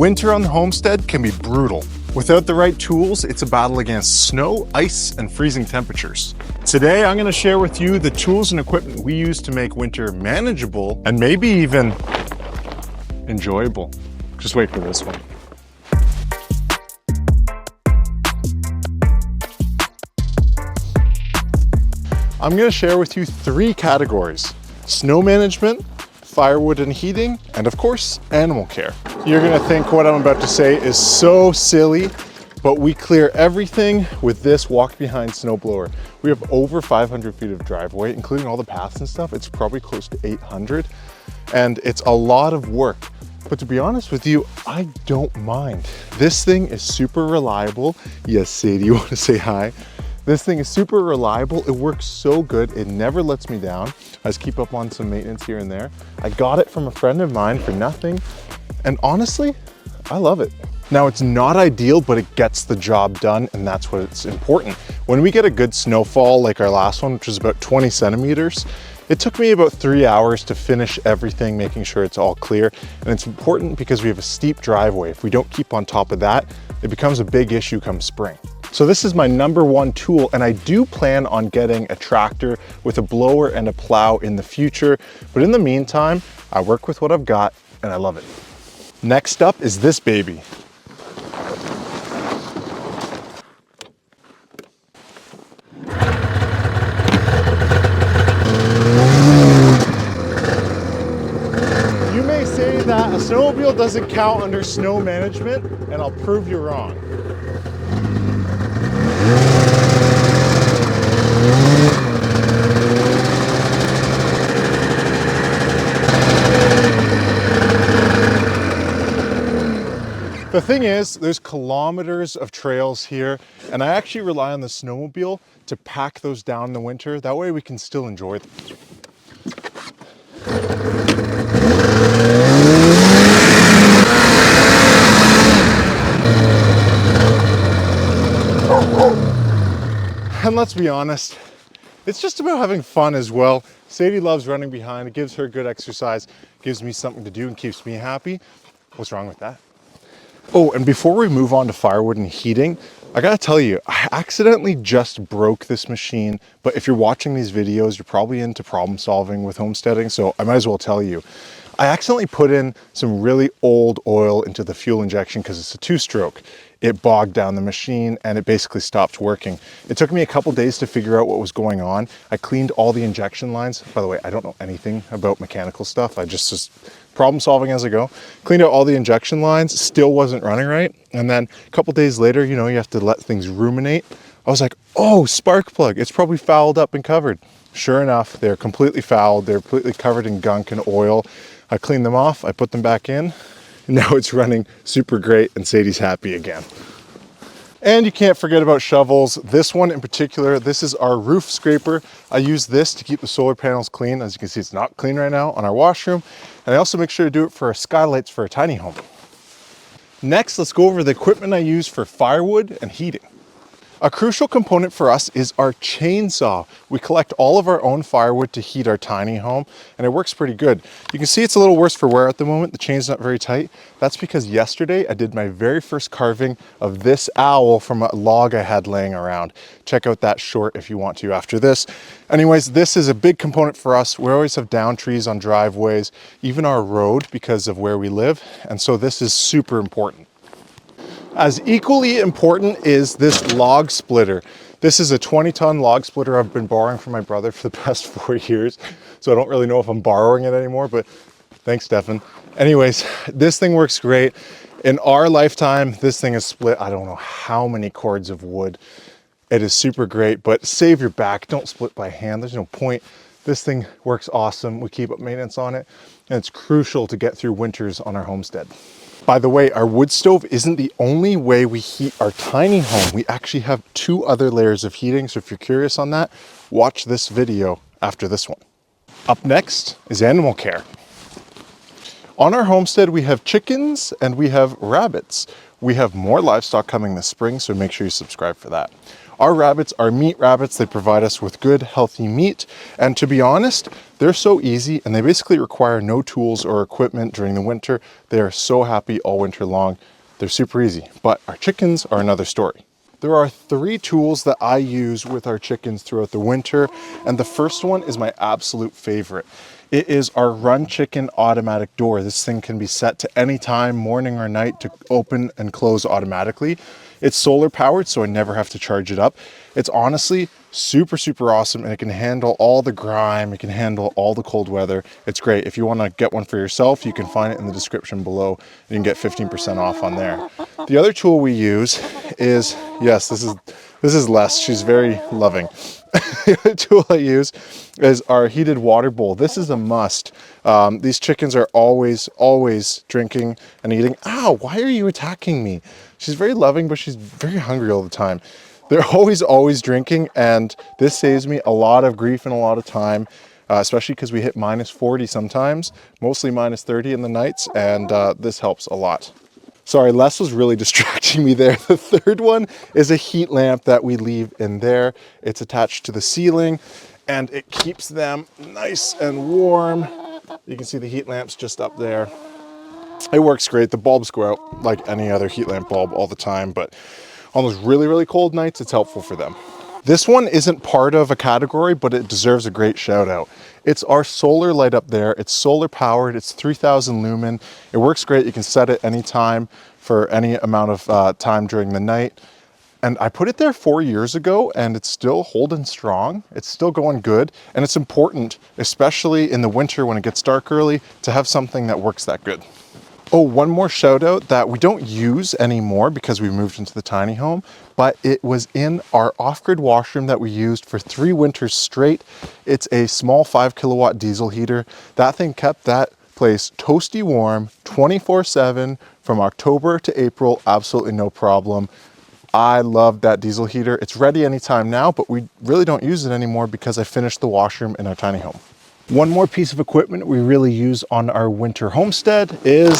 Winter on the homestead can be brutal. Without the right tools, it's a battle against snow, ice, and freezing temperatures. Today, I'm going to share with you the tools and equipment we use to make winter manageable and maybe even enjoyable. Just wait for this one. I'm going to share with you 3 categories: snow management, firewood and heating, and of course, animal care. You're going to think what I'm about to say is so silly, but we clear everything with this walk behind snowblower. We have over 500 feet of driveway, including all the paths and stuff. It's probably close to 800, and it's a lot of work. But to be honest with you, I don't mind. This thing is super reliable. Yes, Sadie, you want to say hi? This thing is super reliable. It works so good. It never lets me down. I just keep up on some maintenance here and there. I got it from a friend of mine for nothing. And honestly, I love it. Now, it's not ideal, but it gets the job done, and that's what's important. When we get a good snowfall like our last one, which was about 20 centimeters, it took me about 3 hours to finish everything, making sure it's all clear. And it's important because we have a steep driveway. If we don't keep on top of that, it becomes a big issue come spring. So this is my #1 tool, and I do plan on getting a tractor with a blower and a plow in the future. But in the meantime, I work with what I've got and I love it. Next up is this baby. You may say that a snowmobile doesn't count under snow management, and I'll prove you wrong. The thing is, there's kilometers of trails here, and I actually rely on the snowmobile to pack those down in the winter. That way we can still enjoy them. And let's be honest, it's just about having fun as well. Sadie loves running behind. It gives her good exercise, gives me something to do, and keeps me happy. What's wrong with that? Oh, and before we move on to firewood and heating, I gotta tell you, I accidentally just broke this machine, but if you're watching these videos, you're probably into problem solving with homesteading, so I might as well tell you. I accidentally put in some really old oil into the fuel injection because it's a 2-stroke. It bogged down the machine and it basically stopped working. It took me a couple days to figure out what was going on. I cleaned all the injection lines. By the way, I don't know anything about mechanical stuff. I just problem solving as I go. Cleaned out all the injection lines, still wasn't running right. And then a couple days later, you know, you have to let things ruminate. I was like, oh, spark plug, it's probably fouled up and covered. Sure enough, they're completely fouled. They're completely covered in gunk and oil. I cleaned them off, I put them back in. And now it's running super great and Sadie's happy again. And you can't forget about shovels. This one in particular, this is our roof scraper. I use this to keep the solar panels clean. As you can see, it's not clean right now on our washroom. And I also make sure to do it for our skylights for a tiny home. Next, let's go over the equipment I use for firewood and heating. A crucial component for us is our chainsaw. We collect all of our own firewood to heat our tiny home, and it works pretty good. You can see it's a little worse for wear at the moment. The chain's not very tight. That's because yesterday I did my very first carving of this owl from a log I had laying around. Check out that short if you want to after this. Anyways, this is a big component for us. We always have down trees on driveways, even our road because of where we live, and so this is super important. As equally important is this log splitter. This is a 20-ton log splitter I've been borrowing from my brother for the past 4 years. So I don't really know if I'm borrowing it anymore, but thanks, Stefan. Anyways, this thing works great. In our lifetime, this thing has split, I don't know how many cords of wood. It is super great, but save your back. Don't split by hand. There's no point. This thing works awesome. We keep up maintenance on it, and it's crucial to get through winters on our homestead. By the way, our wood stove isn't the only way we heat our tiny home. We actually have 2 other layers of heating. So if you're curious on that, watch this video after this one. Up next is animal care. On our homestead, we have chickens and we have rabbits. We have more livestock coming this spring, so make sure you subscribe for that. Our rabbits are meat rabbits. They provide us with good, healthy meat. And to be honest, they're so easy and they basically require no tools or equipment during the winter. They are so happy all winter long. They're super easy, but our chickens are another story. There are 3 tools that I use with our chickens throughout the winter, and the first one is my absolute favorite. It is our Run Chicken automatic door. This thing can be set to any time, morning or night, to open and close automatically. It's solar powered, so I never have to charge it up. It's honestly super, super awesome, and it can handle all the grime. It can handle all the cold weather. It's great. If you want to get one for yourself, you can find it in the description below. You can get 15% off on there. The other tool we use is, yes, this is Les. She's very loving. The other tool I use is our heated water bowl. This is a must. These chickens are always drinking and eating. Ow, why are you attacking me? She's very loving, but she's very hungry all the time. They're always drinking, and this saves me a lot of grief and a lot of time, especially because we hit -40 sometimes, mostly -30 in the nights, and this helps a lot. Sorry, Les was really distracting me there. The third one is a heat lamp that we leave in there. It's attached to the ceiling and it keeps them nice and warm. You can see the heat lamps just up there. It works great. The bulbs go out like any other heat lamp bulb all the time, but on those really, really cold nights, it's helpful for them. This one isn't part of a category, but it deserves a great shout out. It's our solar light up there. It's solar powered. It's 3000 lumen. It works great. You can set it anytime for any amount of time during the night. And I put it there 4 years ago and it's still holding strong. It's still going good. And it's important, especially in the winter when it gets dark early, to have something that works that good. Oh, one more shout out that we don't use anymore because we moved into the tiny home, but it was in our off-grid washroom that we used for 3 winters straight. It's a small 5 kilowatt diesel heater. That thing kept that place toasty warm 24/7 from October to April, absolutely no problem. I love that diesel heater. It's ready anytime now, but we really don't use it anymore because I finished the washroom in our tiny home. One more piece of equipment we really use on our winter homestead is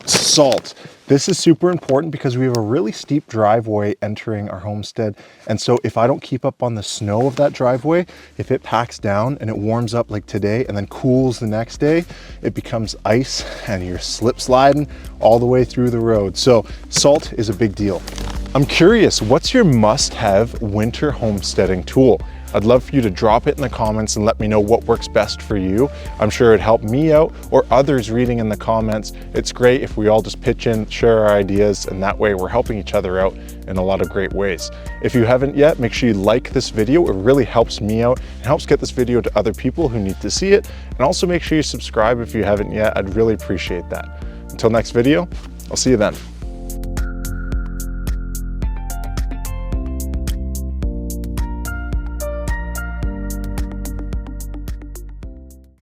salt. This is super important because we have a really steep driveway entering our homestead. And so if I don't keep up on the snow of that driveway, if it packs down and it warms up like today and then cools the next day, it becomes ice and you're slip sliding all the way through the road. So salt is a big deal. I'm curious, what's your must-have winter homesteading tool? I'd love for you to drop it in the comments and let me know what works best for you. I'm sure it'd help me out or others reading in the comments. It's great if we all just pitch in, share our ideas, and that way we're helping each other out in a lot of great ways. If you haven't yet, make sure you like this video. It really helps me out and helps get this video to other people who need to see it. And also make sure you subscribe if you haven't yet. I'd really appreciate that. Until next video, I'll see you then.